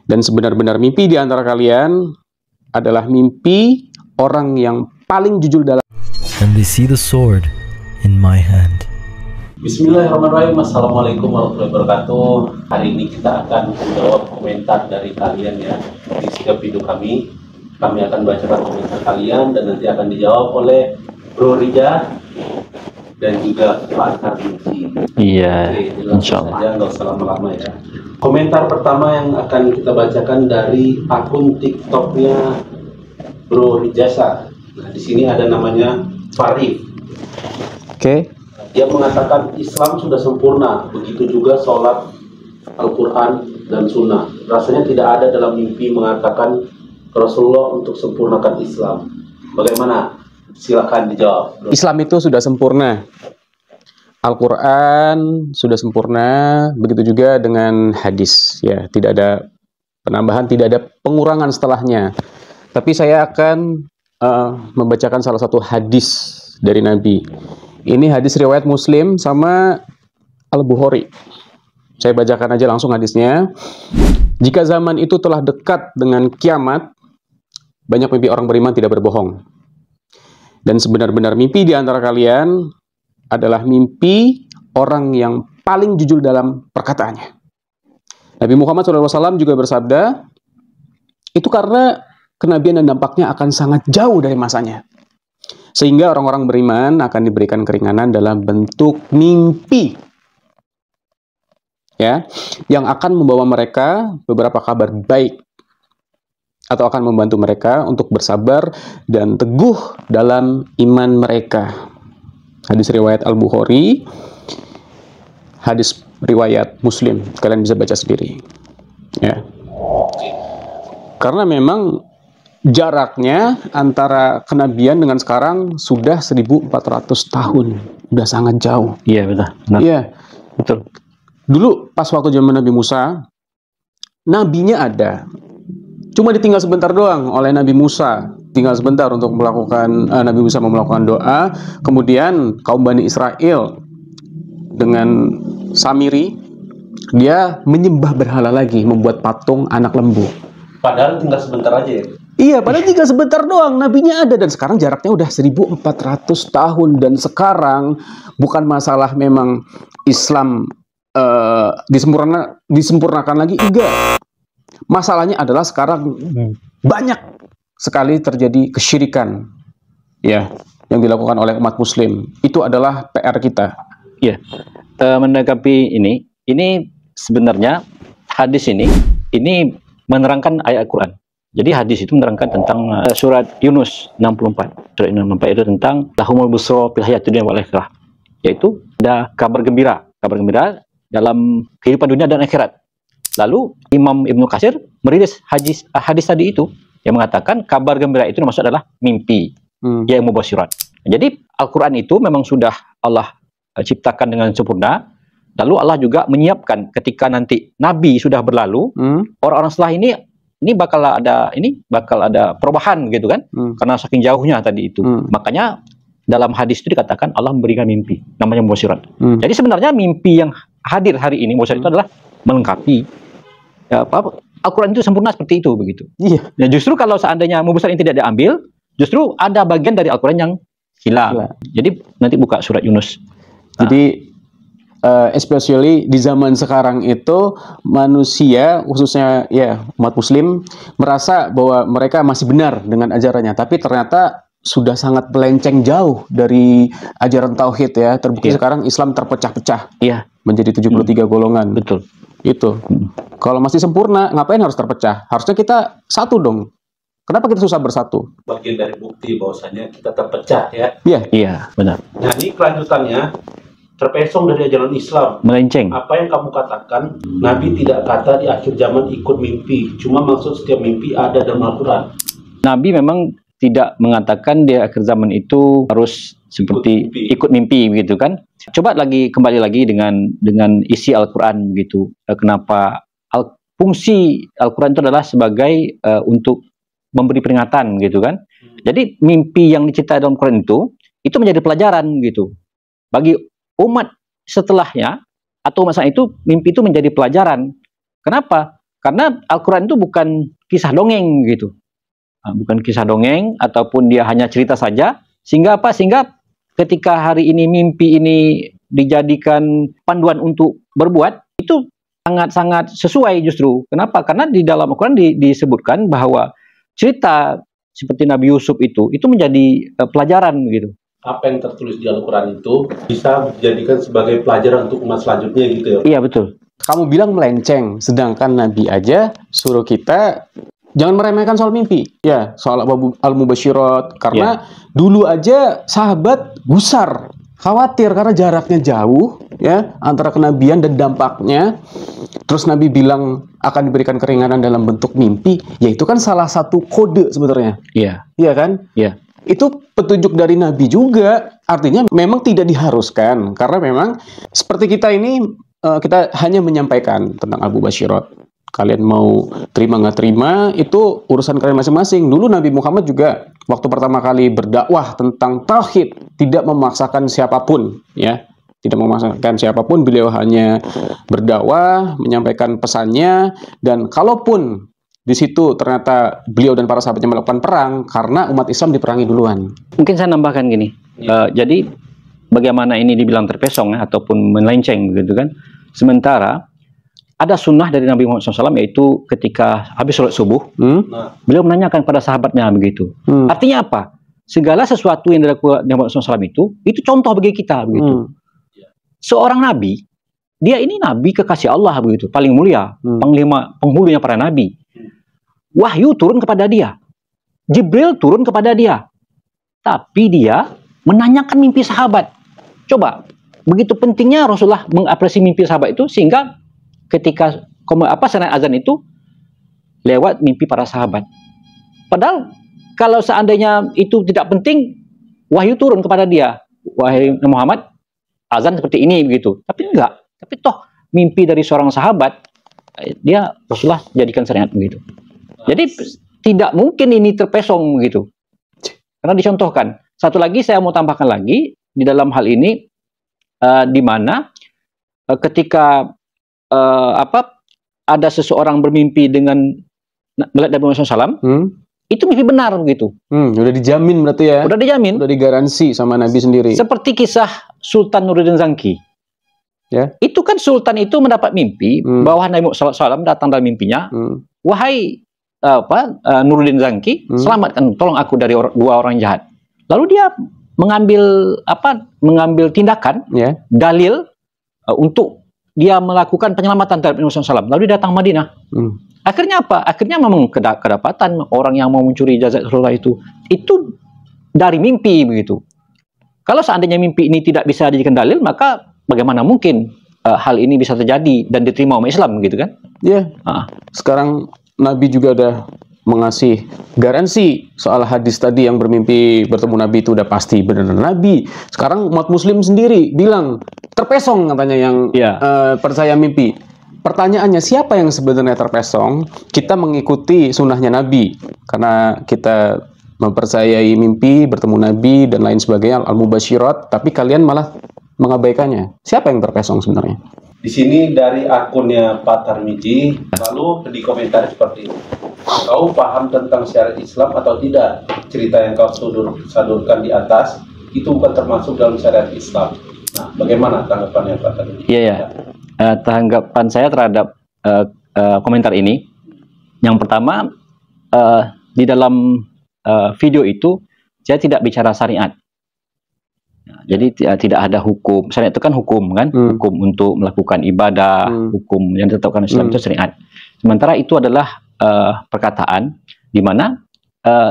Dan sebenar-benar mimpi di antara kalian adalah mimpi orang yang paling jujur dalam. And they see the sword in my hand. Bismillahirrahmanirrahim. Assalamualaikum warahmatullahi wabarakatuh. Hari ini kita akan menjawab komentar dari kalian ya di setiap video kami. Kami akan bacakan komentar kalian dan nanti akan dijawab oleh Bro Rija dan juga Pak Karnisi. Iya, insyaallah. Nggak usah lama-lama ya. Komentar pertama yang akan kita bacakan dari akun TikToknya Bro Rijasa. Nah, di sini ada namanya Farif. Oke. Dia mengatakan Islam sudah sempurna, begitu juga sholat, Al-Quran, dan Sunnah. Rasanya tidak ada dalam mimpi mengatakan Rasulullah untuk sempurnakan Islam. Bagaimana? Silakan dijawab. Islam itu sudah sempurna. Al-Quran sudah sempurna, begitu juga dengan hadis. Ya, tidak ada penambahan, tidak ada pengurangan setelahnya. Tapi saya akan membacakan salah satu hadis dari Nabi. Ini hadis riwayat Muslim sama Al-Bukhari. Saya bacakan aja langsung hadisnya. Jika zaman itu telah dekat dengan kiamat, banyak mimpi orang beriman tidak berbohong. Dan sebenar-benar mimpi di antara kalian adalah mimpi orang yang paling jujur dalam perkataannya. Nabi Muhammad SAW juga bersabda, itu karena kenabian dan dampaknya akan sangat jauh dari masanya. Sehingga orang-orang beriman akan diberikan keringanan dalam bentuk mimpi. Ya, yang akan membawa mereka beberapa kabar baik. Atau akan membantu mereka untuk bersabar dan teguh dalam iman mereka. Hadis riwayat Al-Bukhari, hadis riwayat Muslim. Kalian bisa baca sendiri. Ya. Karena memang jaraknya antara kenabian dengan sekarang sudah 1400 tahun. Sudah sangat jauh. Iya, betul. Iya. Betul. Dulu pas waktu zaman Nabi Musa, nabinya ada. Cuma ditinggal sebentar doang oleh Nabi Musa. Tinggal sebentar untuk melakukan, Nabi Musa mau melakukan doa. Kemudian kaum Bani Israel dengan Samiri, dia menyembah berhala lagi, membuat patung anak lembu. Padahal tinggal sebentar aja ya? Iya, padahal tinggal sebentar doang, nabinya ada. Dan sekarang jaraknya udah 1400 tahun. Dan sekarang bukan masalah memang Islam disempurnakan lagi, enggak. Masalahnya adalah sekarang banyak sekali terjadi kesyirikan ya yang dilakukan oleh umat muslim. Itu adalah PR kita. Iya. Menanggapi ini sebenarnya hadis ini menerangkan ayat Al-Quran. Jadi hadis itu menerangkan tentang surat Yunus 64. Surat Yunus 64 itu tentang lahumul busra fil hayatid dunya wal akhirah. Yaitu ada kabar gembira dalam kehidupan dunia dan akhirat. Lalu Imam Ibnu Katsir merilis hadis tadi itu yang mengatakan kabar gembira itu maksud adalah mimpi yang mubasyirat. Jadi Al-Quran itu memang sudah Allah ciptakan dengan sempurna. Lalu Allah juga menyiapkan ketika nanti Nabi sudah berlalu, orang-orang setelah ini bakal ada perubahan gitu kan? Karena saking jauhnya tadi itu. Makanya dalam hadis itu dikatakan Allah memberikan mimpi, namanya mubasyirat. Jadi sebenarnya mimpi yang hadir hari ini mubasyirat itu adalah melengkapi. Ya, Al-Quran itu sempurna seperti itu begitu. Iya. Ya, justru kalau seandainya mubasyirat ini tidak diambil, justru ada bagian dari Al-Quran yang hilang. Jadi nanti buka surat Yunus. Jadi especially di zaman sekarang itu manusia khususnya ya umat muslim merasa bahwa mereka masih benar dengan ajarannya, tapi ternyata sudah sangat melenceng jauh dari ajaran tauhid ya. Terbukti sekarang Islam terpecah-pecah. Iya. Menjadi 73 golongan. Betul. Itu. Kalau masih sempurna, ngapain harus terpecah? Harusnya kita satu dong. Kenapa kita susah bersatu? Bagian dari bukti bahwasanya kita terpecah ya. Iya. Iya, benar. Nah, ini kelanjutannya terpesong dari ajaran Islam. Melenceng. Apa yang kamu katakan, Nabi tidak kata di akhir zaman ikut mimpi. Cuma maksud setiap mimpi ada dalam Al-Quran. Nabi memang tidak mengatakan di akhir zaman itu harus seperti ikut mimpi begitu kan. Coba kembali lagi dengan isi Al-Quran begitu. Kenapa fungsi Al-Quran itu adalah sebagai untuk memberi peringatan gitu kan. Jadi mimpi yang diceritakan dalam Quran itu menjadi pelajaran gitu. Bagi umat setelahnya atau masa itu mimpi itu menjadi pelajaran. Kenapa? Karena Al-Quran itu bukan kisah dongeng gitu. Bukan kisah dongeng ataupun dia hanya cerita saja. Sehingga apa? Sehingga ketika hari ini mimpi ini dijadikan panduan untuk berbuat, itu sangat-sangat sesuai justru. Kenapa? Karena di dalam Al-Quran disebutkan bahwa cerita seperti Nabi Yusuf itu menjadi pelajaran gitu. Apa yang tertulis di Al-Quran itu bisa dijadikan sebagai pelajaran untuk umat selanjutnya gitu ya? Iya, betul. Kamu bilang melenceng, sedangkan Nabi aja suruh kita jangan meremehkan soal mimpi. Ya, soal al-mubasyirat. Karena dulu aja sahabat gusar, khawatir karena jaraknya jauh ya antara kenabian dan dampaknya. Terus Nabi bilang akan diberikan keringanan dalam bentuk mimpi. Ya itu kan salah satu kode sebenarnya. Iya. Iya kan? Iya. Itu petunjuk dari Nabi juga. Artinya memang tidak diharuskan. Karena memang seperti kita ini, kita hanya menyampaikan tentang al-mubasyirat. Kalian mau terima nggak terima, itu urusan kalian masing-masing. Dulu Nabi Muhammad juga waktu pertama kali berdakwah tentang tauhid, tidak memaksakan siapapun, ya. Tidak memaksakan siapapun, beliau hanya berdakwah, menyampaikan pesannya, dan kalaupun di situ ternyata beliau dan para sahabatnya melakukan perang, karena umat Islam diperangi duluan. Mungkin saya nambahkan gini, jadi bagaimana ini dibilang terpesong ya, ataupun melenceng gitu kan. Sementara ada sunnah dari Nabi Muhammad SAW, yaitu ketika habis sholat subuh, beliau menanyakan kepada sahabatnya begitu. Artinya apa? Segala sesuatu yang dilakukan Nabi Muhammad SAW itu contoh bagi kita begitu. Seorang nabi, dia ini nabi kekasih Allah begitu, paling mulia, panglima penghulunya para nabi. Wahyu turun kepada dia, Jibril turun kepada dia, tapi dia menanyakan mimpi sahabat. Coba, begitu pentingnya Rasulullah mengapresiasi mimpi sahabat itu, sehingga ketika serentak azan itu lewat mimpi para sahabat. Padahal kalau seandainya itu tidak penting, wahyu turun kepada dia, wahai Muhammad, azan seperti ini begitu. Tapi enggak. Tapi toh mimpi dari seorang sahabat, dia Rasulullah jadikan syariat begitu. Jadi tidak mungkin ini terpesong begitu. Karena dicontohkan. Satu lagi saya mau tambahkan lagi di dalam hal ini, di mana ketika ada seseorang bermimpi dengan melihat Nabi Muhammad SAW, itu mimpi benar begitu. Udah dijamin berarti ya? Udah dijamin. Udah digaransi sama Nabi sendiri. Seperti kisah Sultan Nuruddin Zangki. Ya. Itu kan Sultan itu mendapat mimpi bahwa Nabi Muhammad SAW datang dalam mimpinya, wahai Nuruddin Zangki, selamatkan, tolong aku dari dua orang jahat. Lalu dia mengambil tindakan, dalil untuk dia melakukan penyelamatan terhadap Nabi Muhammad SAW. Lalu dia datang Madinah. Akhirnya apa? Akhirnya memang kedapatan orang yang mau mencuri jasad Rasulullah itu dari mimpi begitu. Kalau seandainya mimpi ini tidak bisa dijadikan dalil, maka bagaimana mungkin hal ini bisa terjadi dan diterima umat Islam gitu kan? Iya. Sekarang Nabi juga udah mengasih garansi soal hadis tadi yang bermimpi bertemu Nabi itu udah pasti benar Nabi. Sekarang umat Muslim sendiri bilang terpesong katanya yang percaya mimpi. Pertanyaannya, siapa yang sebenarnya terpesong? Kita mengikuti sunnahnya Nabi karena kita mempercayai mimpi bertemu Nabi dan lain sebagainya, al-mubasyirat, tapi kalian malah mengabaikannya. Siapa yang terpesong sebenarnya? Di sini dari akunnya Pak Tarmiji, lalu di komentar seperti ini. Kau paham tentang syariat Islam atau tidak? Cerita yang kau sadurkan di atas itu bukan termasuk dalam syariat Islam. Nah, bagaimana tanggapannya Pak Tarmiji? Iya. Tanggapan saya terhadap komentar ini, yang pertama, di dalam video itu saya tidak bicara syariat. Jadi tidak ada hukum. Syariat itu kan hukum kan, hukum untuk melakukan ibadah, hukum yang ditetapkan Islam itu syariat. Sementara itu adalah perkataan di mana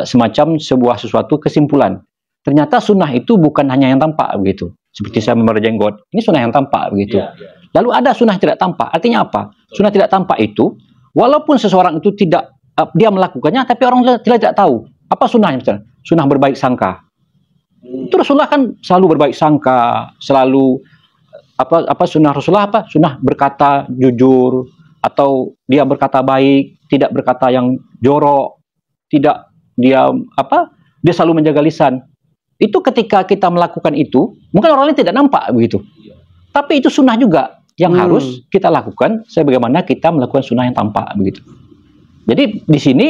semacam sebuah sesuatu kesimpulan. Ternyata sunnah itu bukan hanya yang tampak begitu. Seperti saya memelihara jenggot, ini sunnah yang tampak begitu. Lalu ada sunnah tidak tampak. Artinya apa? Sunnah tidak tampak itu, walaupun seseorang itu tidak dia melakukannya, tapi orang tidak tahu apa sunnahnya. Misalnya, sunnah berbaik sangka. Itu Rasulullah kan selalu berbaik sangka, selalu sunnah Rasulullah apa? Sunnah berkata jujur, atau dia berkata baik, tidak berkata yang jorok, tidak dia selalu menjaga lisan. Itu ketika kita melakukan itu, mungkin orang lain tidak nampak begitu. Tapi itu sunnah juga. yang harus kita lakukan sebagaimana kita melakukan sunnah yang tampak begitu. Jadi di sini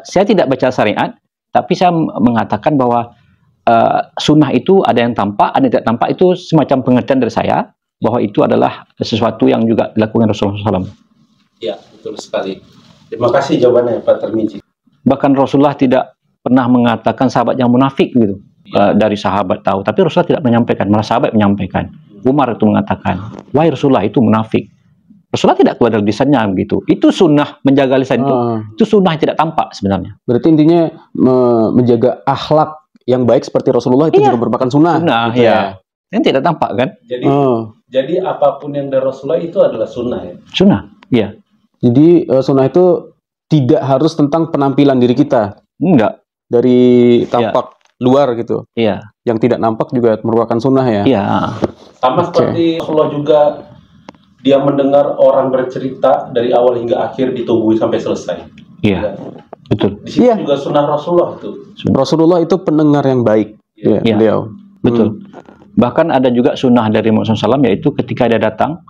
saya tidak baca syariat, tapi saya mengatakan bahwa sunnah itu ada yang tampak, ada yang tidak tampak. Itu semacam pengertian dari saya bahwa itu adalah sesuatu yang juga dilakukan Rasulullah SAW. Ya, betul sekali. Terima kasih jawabannya Pak Tarmizi. Bahkan Rasulullah tidak pernah mengatakan sahabat yang munafik gitu. Dari sahabat tahu, tapi Rasulullah tidak menyampaikan, malah sahabat menyampaikan. Umar itu mengatakan, wahai Rasulullah itu munafik. Rasulullah tidak keluar dari lisannya begitu. Itu sunnah, menjaga lisan itu sunnah yang tidak tampak sebenarnya. Berarti intinya menjaga akhlak yang baik seperti Rasulullah itu juga merupakan sunnah. Sunnah, gitu ya. Yang tidak tampak kan? Jadi apapun yang dari Rasulullah itu adalah sunnah ya? Sunnah, iya. Jadi sunnah itu tidak harus tentang penampilan diri kita. Enggak. Dari tampak luar gitu. Iya. Yang tidak nampak juga merupakan sunnah ya. Iya. Sama seperti Rasulullah juga, dia mendengar orang bercerita dari awal hingga akhir, ditunggu sampai selesai. Iya. Betul. Di situ juga sunnah Rasulullah itu. Rasulullah itu pendengar yang baik. Iya. Beliau. Betul. Bahkan ada juga sunnah dari Muhammad SAW, yaitu ketika dia datang